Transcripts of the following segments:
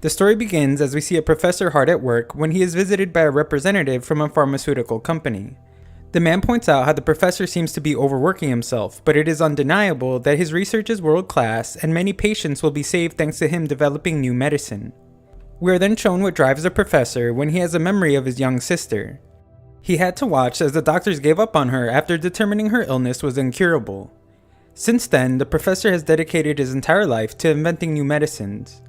The story begins as we see a professor hard at work when he is visited by a representative from a pharmaceutical company. The man points out how the professor seems to be overworking himself, but it is undeniable that his research is world class and many patients will be saved thanks to him developing new medicine. We are then shown what drives the professor when he has a memory of his young sister. He had to watch as the doctors gave up on her after determining her illness was incurable. Since then, the professor has dedicated his entire life to inventing new medicines,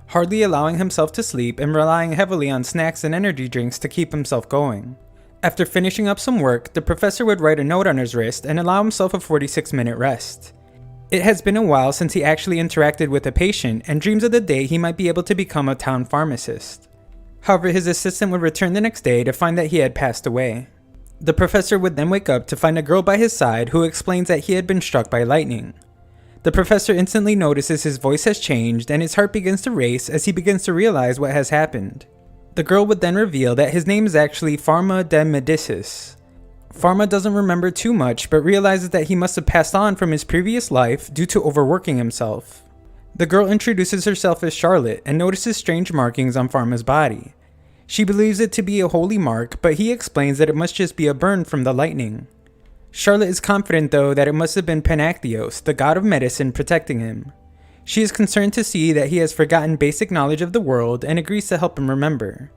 hardly allowing himself to sleep and relying heavily on snacks and energy drinks to keep himself going. After finishing up some work, the professor would write a note on his wrist and allow himself a 46-minute rest. It has been a while since he actually interacted with a patient and dreams of the day he might be able to become a town pharmacist. However, his assistant would return the next day to find that he had passed away. The professor would then wake up to find a girl by his side who explains that he had been struck by lightning. The professor instantly notices his voice has changed and his heart begins to race as he begins to realize what has happened. The girl would then reveal that his name is actually Falma de Médicis. Falma doesn't remember too much but realizes that he must have passed on from his previous life due to overworking himself. The girl introduces herself as Charlotte and notices strange markings on Falma's body. She believes it to be a holy mark, but he explains that it must just be a burn from the lightning. Charlotte is confident though that it must have been Panactios, the god of medicine, protecting him. She is concerned to see that he has forgotten basic knowledge of the world and agrees to help him remember.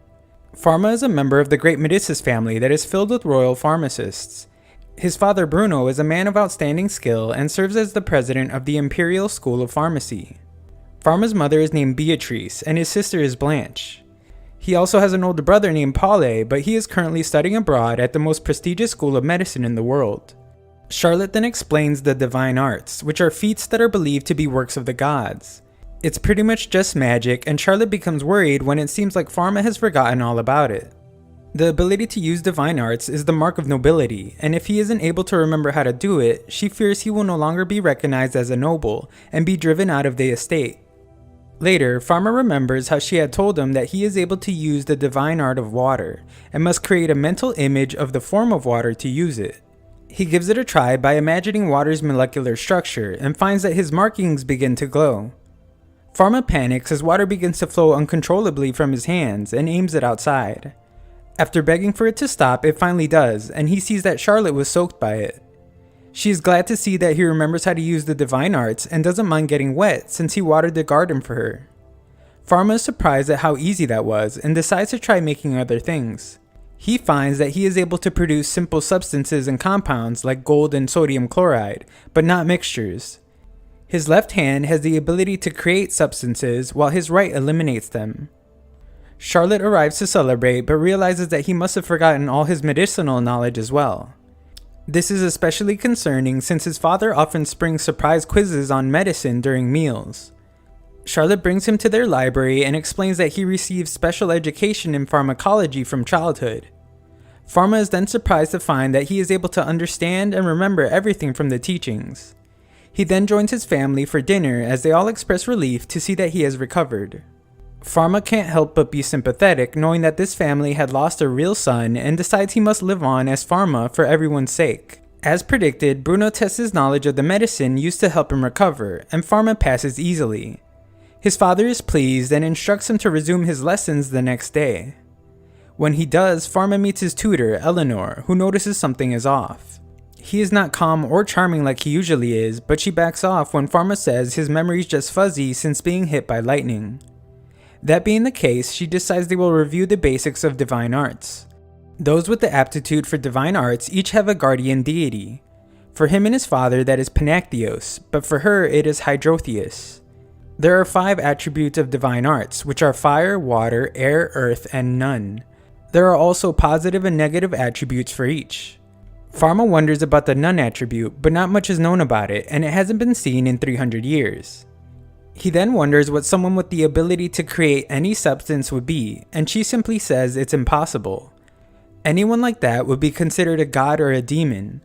Falma is a member of the great Médicis family that is filled with royal pharmacists. His father Bruno is a man of outstanding skill and serves as the president of the Imperial School of Pharmacy. Falma's mother is named Beatrice and his sister is Blanche. He also has an older brother named Paule, but he is currently studying abroad at the most prestigious school of medicine in the world. Charlotte then explains the divine arts, which are feats that are believed to be works of the gods. It's pretty much just magic, and Charlotte becomes worried when it seems like Falma has forgotten all about it. The ability to use divine arts is the mark of nobility, and if he isn't able to remember how to do it, she fears he will no longer be recognized as a noble and be driven out of the estate. Later, Falma remembers how she had told him that he is able to use the divine art of water, and must create a mental image of the form of water to use it. He gives it a try by imagining water's molecular structure and finds that his markings begin to glow. Falma panics as water begins to flow uncontrollably from his hands and aims it outside. After begging for it to stop, it finally does, and he sees that Charlotte was soaked by it. She is glad to see that he remembers how to use the divine arts and doesn't mind getting wet since he watered the garden for her. Falma is surprised at how easy that was and decides to try making other things. He finds that he is able to produce simple substances and compounds like gold and sodium chloride, but not mixtures. His left hand has the ability to create substances while his right eliminates them. Charlotte arrives to celebrate but realizes that he must have forgotten all his medicinal knowledge as well. This is especially concerning since his father often springs surprise quizzes on medicine during meals. Charlotte brings him to their library and explains that he receives special education in pharmacology from childhood. Falma is then surprised to find that he is able to understand and remember everything from the teachings. He then joins his family for dinner as they all express relief to see that he has recovered. Falma can't help but be sympathetic knowing that this family had lost a real son and decides he must live on as Falma for everyone's sake. As predicted, Bruno tests his knowledge of the medicine used to help him recover, and Falma passes easily. His father is pleased and instructs him to resume his lessons the next day. When he does, Falma meets his tutor, Eleanor, who notices something is off. He is not calm or charming like he usually is, but she backs off when Falma says his memory is just fuzzy since being hit by lightning. That being the case, she decides they will review the basics of divine arts. Those with the aptitude for divine arts each have a guardian deity. For him and his father, that is Panactios, but for her it is Hydrotheus. There are 5 attributes of divine arts, which are fire, water, air, earth, and none. There are also positive and negative attributes for each. Falma wonders about the none attribute, but not much is known about it, and it hasn't been seen in 300 years. He then wonders what someone with the ability to create any substance would be, and she simply says it's impossible. Anyone like that would be considered a god or a demon.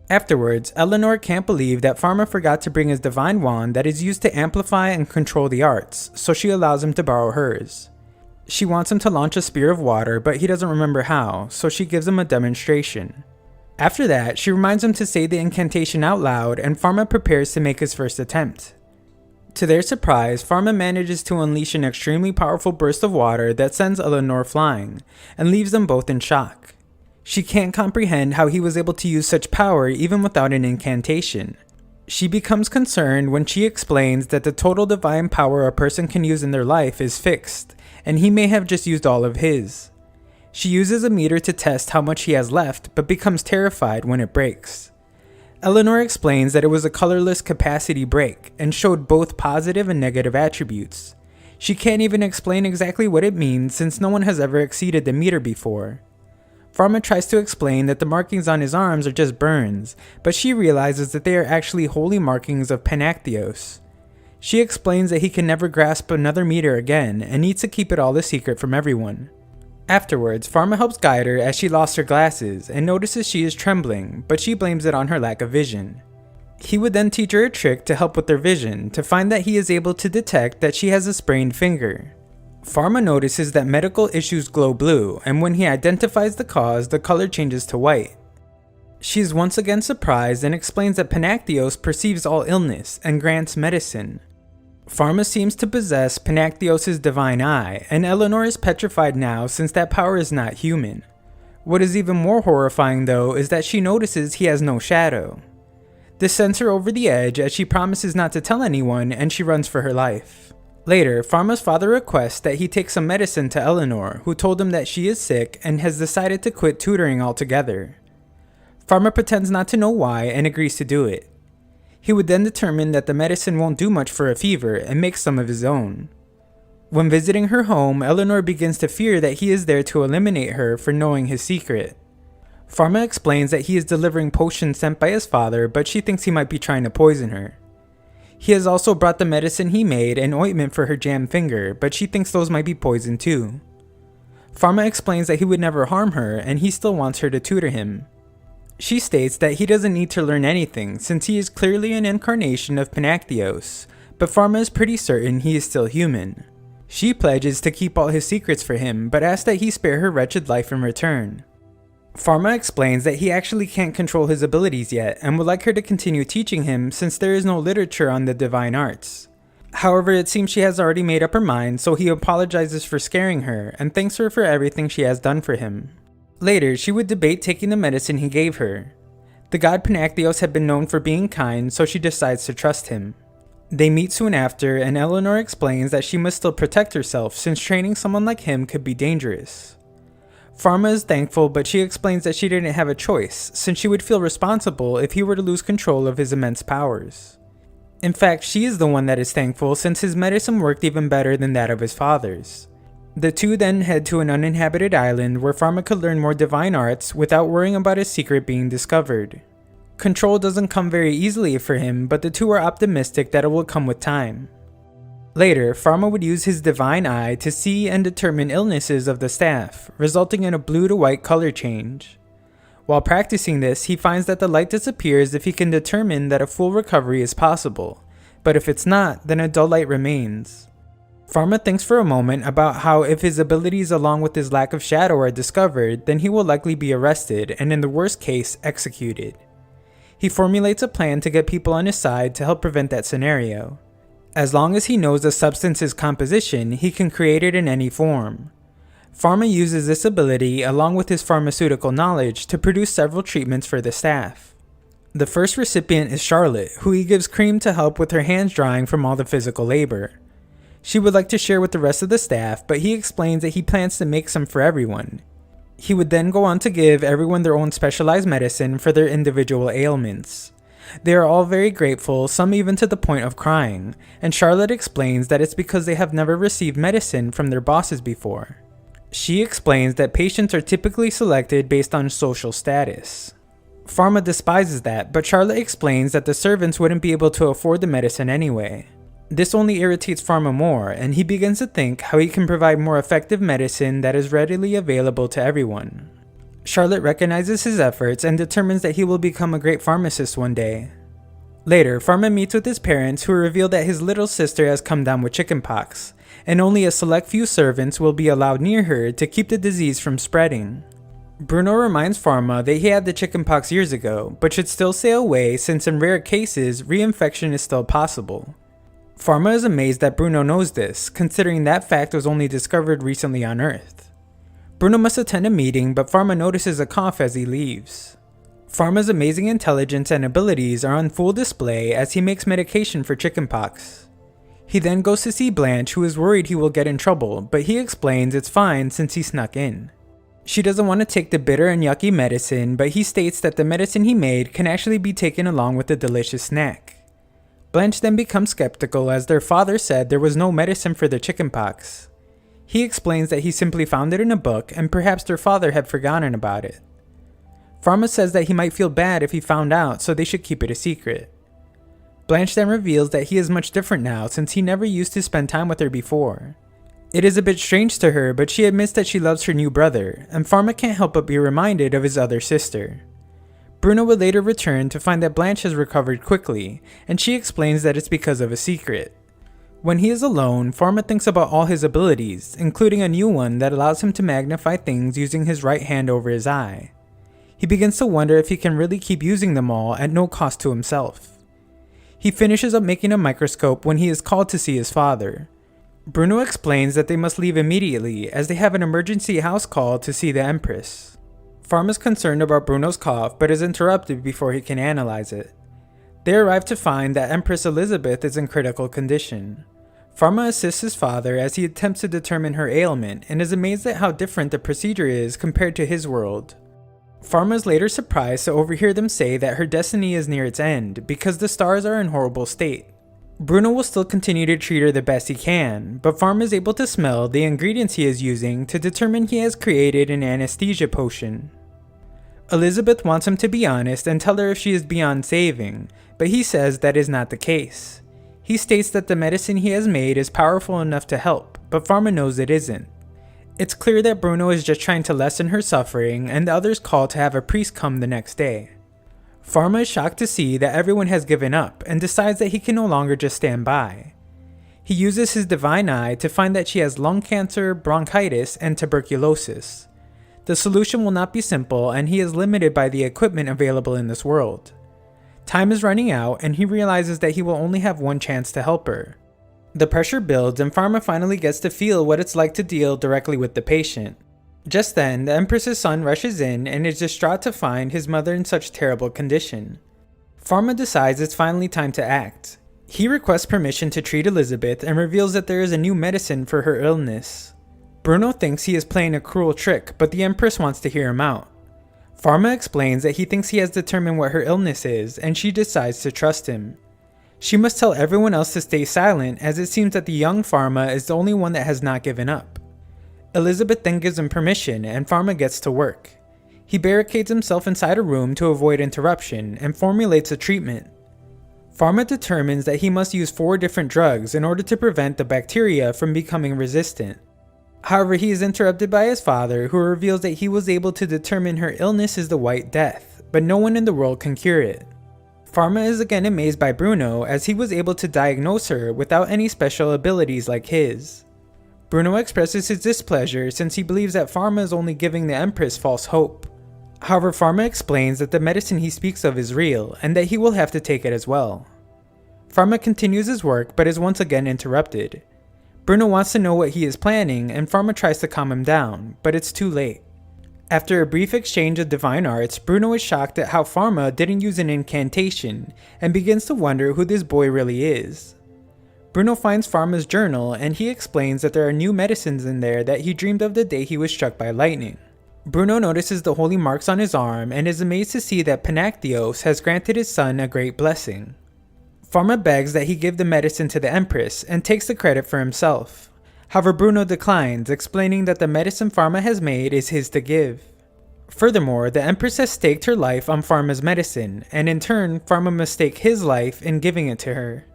Afterwards, Eleanor can't believe that Falma forgot to bring his divine wand that is used to amplify and control the arts, so she allows him to borrow hers. She wants him to launch a spear of water, but he doesn't remember how, so she gives him a demonstration. After that, she reminds him to say the incantation out loud, and Falma prepares to make his first attempt. To their surprise, Falma manages to unleash an extremely powerful burst of water that sends Eleanor flying, and leaves them both in shock. She can't comprehend how he was able to use such power even without an incantation. She becomes concerned when she explains that the total divine power a person can use in their life is fixed, and he may have just used all of his. She uses a meter to test how much he has left, but becomes terrified when it breaks. Eleanor explains that it was a colorless capacity break, and showed both positive and negative attributes. She can't even explain exactly what it means since no one has ever exceeded the meter before. Falma tries to explain that the markings on his arms are just burns, but she realizes that they are actually holy markings of Panactios. She explains that he can never grasp another meter again and needs to keep it all a secret from everyone. Afterwards, Falma helps guide her as she lost her glasses and notices she is trembling, but she blames it on her lack of vision. He would then teach her a trick to help with their vision to find that he is able to detect that she has a sprained finger. Falma notices that medical issues glow blue, and when he identifies the cause, the color changes to white. She is once again surprised and explains that Panactios perceives all illness and grants medicine. Falma seems to possess Panactios' divine eye, and Eleanor is petrified now since that power is not human. What is even more horrifying though is that she notices he has no shadow. This sends her over the edge as she promises not to tell anyone and she runs for her life. Later, Falma's father requests that he take some medicine to Eleanor, who told him that she is sick and has decided to quit tutoring altogether. Falma pretends not to know why and agrees to do it. He would then determine that the medicine won't do much for a fever and make some of his own. When visiting her home, Eleanor begins to fear that he is there to eliminate her for knowing his secret. Falma explains that he is delivering potions sent by his father, but she thinks he might be trying to poison her. He has also brought the medicine he made and ointment for her jammed finger, but she thinks those might be poison too. Falma explains that he would never harm her and he still wants her to tutor him. She states that he doesn't need to learn anything since he is clearly an incarnation of Panactios, but Falma is pretty certain he is still human. She pledges to keep all his secrets for him, but asks that he spare her wretched life in return. Falma explains that he actually can't control his abilities yet and would like her to continue teaching him since there is no literature on the divine arts. However, it seems she has already made up her mind, so he apologizes for scaring her and thanks her for everything she has done for him. Later, she would debate taking the medicine he gave her. The god Panactios had been known for being kind, so she decides to trust him. They meet soon after, and Eleanor explains that she must still protect herself since training someone like him could be dangerous. Falma is thankful, but she explains that she didn't have a choice, since she would feel responsible if he were to lose control of his immense powers. In fact, she is the one that is thankful since his medicine worked even better than that of his father's. The two then head to an uninhabited island where Falma could learn more divine arts without worrying about his secret being discovered. Control doesn't come very easily for him, but the two are optimistic that it will come with time. Later, Falma would use his divine eye to see and determine illnesses of the staff, resulting in a blue to white color change. While practicing this, he finds that the light disappears if he can determine that a full recovery is possible, but if it's not, then a dull light remains. Falma thinks for a moment about how if his abilities along with his lack of shadow are discovered, then he will likely be arrested and in the worst case, executed. He formulates a plan to get people on his side to help prevent that scenario. As long as he knows the substance's composition, he can create it in any form. Falma uses this ability along with his pharmaceutical knowledge to produce several treatments for the staff. The first recipient is Charlotte, who he gives cream to help with her hands drying from all the physical labor. She would like to share with the rest of the staff, but he explains that he plans to make some for everyone. He would then go on to give everyone their own specialized medicine for their individual ailments. They are all very grateful, some even to the point of crying, and Charlotte explains that it's because they have never received medicine from their bosses before. She explains that patients are typically selected based on social status. Falma despises that, but Charlotte explains that the servants wouldn't be able to afford the medicine anyway. This only irritates Falma more, and he begins to think how he can provide more effective medicine that is readily available to everyone. Charlotte recognizes his efforts and determines that he will become a great pharmacist one day. Later, Falma meets with his parents who reveal that his little sister has come down with chickenpox, and only a select few servants will be allowed near her to keep the disease from spreading. Bruno reminds Falma that he had the chickenpox years ago, but should still stay away since in rare cases, reinfection is still possible. Pharma is amazed that Bruno knows this, considering that fact was only discovered recently on Earth. Bruno must attend a meeting, but Pharma notices a cough as he leaves. Pharma's amazing intelligence and abilities are on full display as he makes medication for chickenpox. He then goes to see Blanche, who is worried he will get in trouble, but he explains it's fine since he snuck in. She doesn't want to take the bitter and yucky medicine, but he states that the medicine he made can actually be taken along with the delicious snack. Blanche then becomes skeptical as their father said there was no medicine for the chickenpox. He explains that he simply found it in a book and perhaps their father had forgotten about it. Pharma says that he might feel bad if he found out, so they should keep it a secret. Blanche then reveals that he is much different now since he never used to spend time with her before. It is a bit strange to her, but she admits that she loves her new brother, and Pharma can't help but be reminded of his other sister. Bruno would later return to find that Blanche has recovered quickly, and she explains that it's because of a secret. When he is alone, Pharma thinks about all his abilities, including a new one that allows him to magnify things using his right hand over his eye. He begins to wonder if he can really keep using them all at no cost to himself. He finishes up making a microscope when he is called to see his father. Bruno explains that they must leave immediately as they have an emergency house call to see the Empress. Pharma is concerned about Bruno's cough but is interrupted before he can analyze it. They arrive to find that Empress Elizabeth is in critical condition. Pharma assists his father as he attempts to determine her ailment and is amazed at how different the procedure is compared to his world. Pharma is later surprised to overhear them say that her destiny is near its end because the stars are in horrible state. Bruno will still continue to treat her the best he can, but Pharma is able to smell the ingredients he is using to determine he has created an anesthesia potion. Elizabeth wants him to be honest and tell her if she is beyond saving, but he says that is not the case. He states that the medicine he has made is powerful enough to help, but Pharma knows it isn't. It's clear that Bruno is just trying to lessen her suffering, and the others call to have a priest come the next day. Pharma is shocked to see that everyone has given up and decides that he can no longer just stand by. He uses his divine eye to find that she has lung cancer, bronchitis, and tuberculosis. The solution will not be simple and he is limited by the equipment available in this world. Time is running out and he realizes that he will only have one chance to help her. The pressure builds and Pharma finally gets to feel what it's like to deal directly with the patient. Just then, the Empress's son rushes in and is distraught to find his mother in such terrible condition. Pharma decides it's finally time to act. He requests permission to treat Elizabeth and reveals that there is a new medicine for her illness. Bruno thinks he is playing a cruel trick, but the Empress wants to hear him out. Pharma explains that he thinks he has determined what her illness is, and she decides to trust him. She must tell everyone else to stay silent, as it seems that the young Pharma is the only one that has not given up. Elizabeth then gives him permission, and Pharma gets to work. He barricades himself inside a room to avoid interruption, and formulates a treatment. Pharma determines that he must use 4 different drugs in order to prevent the bacteria from becoming resistant. However, he is interrupted by his father, who reveals that he was able to determine her illness is the White Death, but no one in the world can cure it. Pharma is again amazed by Bruno, as he was able to diagnose her without any special abilities like his. Bruno expresses his displeasure since he believes that Pharma is only giving the Empress false hope. However, Pharma explains that the medicine he speaks of is real, and that he will have to take it as well. Pharma continues his work, but is once again interrupted. Bruno wants to know what he is planning, and Pharma tries to calm him down, but it's too late. After a brief exchange of divine arts, Bruno is shocked at how Pharma didn't use an incantation, and begins to wonder who this boy really is. Bruno finds Pharma's journal, and he explains that there are new medicines in there that he dreamed of the day he was struck by lightning. Bruno notices the holy marks on his arm and is amazed to see that Panactios has granted his son a great blessing. Pharma begs that he give the medicine to the Empress and takes the credit for himself. However, Bruno declines, explaining that the medicine Pharma has made is his to give. Furthermore, the Empress has staked her life on Pharma's medicine, and in turn, Pharma must stake his life in giving it to her.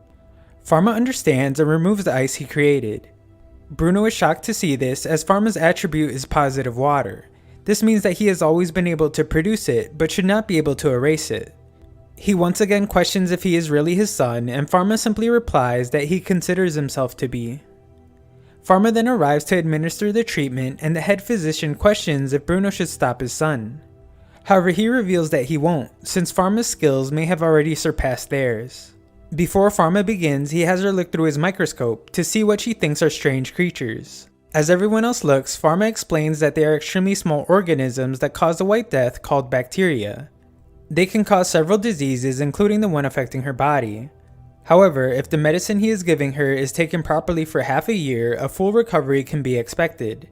Pharma understands and removes the ice he created. Bruno is shocked to see this, as Pharma's attribute is positive water. This means that he has always been able to produce it, but should not be able to erase it. He once again questions if he is really his son, and Pharma simply replies that he considers himself to be. Pharma then arrives to administer the treatment, and the head physician questions if Bruno should stop his son. However, he reveals that he won't, since Pharma's skills may have already surpassed theirs. Before Falma begins, he has her look through his microscope to see what she thinks are strange creatures. As everyone else looks, Falma explains that they are extremely small organisms that cause the White Death called bacteria. They can cause several diseases, including the one affecting her body. However, if the medicine he is giving her is taken properly for half a year, a full recovery can be expected.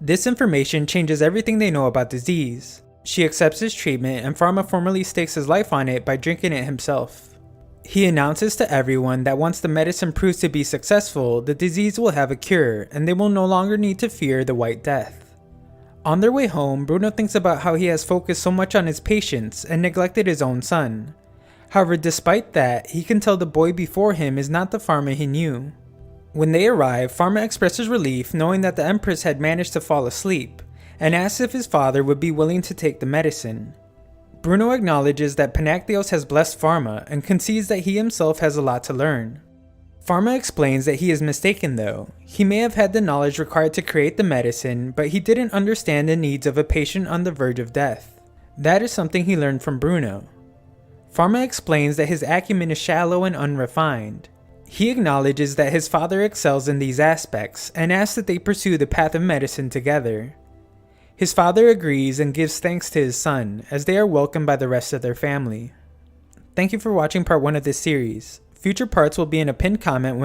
This information changes everything they know about disease. She accepts his treatment, and Falma formally stakes his life on it by drinking it himself. He announces to everyone that once the medicine proves to be successful, the disease will have a cure, and they will no longer need to fear the White Death. On their way home, Bruno thinks about how he has focused so much on his patients and neglected his own son. However, despite that, he can tell the boy before him is not the Falma he knew. When they arrive, Falma expresses relief knowing that the Empress had managed to fall asleep, and asks if his father would be willing to take the medicine. Bruno acknowledges that Panactios has blessed Falma and concedes that he himself has a lot to learn. Falma explains that he is mistaken though. He may have had the knowledge required to create the medicine, but he didn't understand the needs of a patient on the verge of death. That is something he learned from Bruno. Falma explains that his acumen is shallow and unrefined. He acknowledges that his father excels in these aspects and asks that they pursue the path of medicine together. His father agrees and gives thanks to his son, as they are welcomed by the rest of their family. Thank you for watching part 1 of this series. Future parts will be in a pinned comment when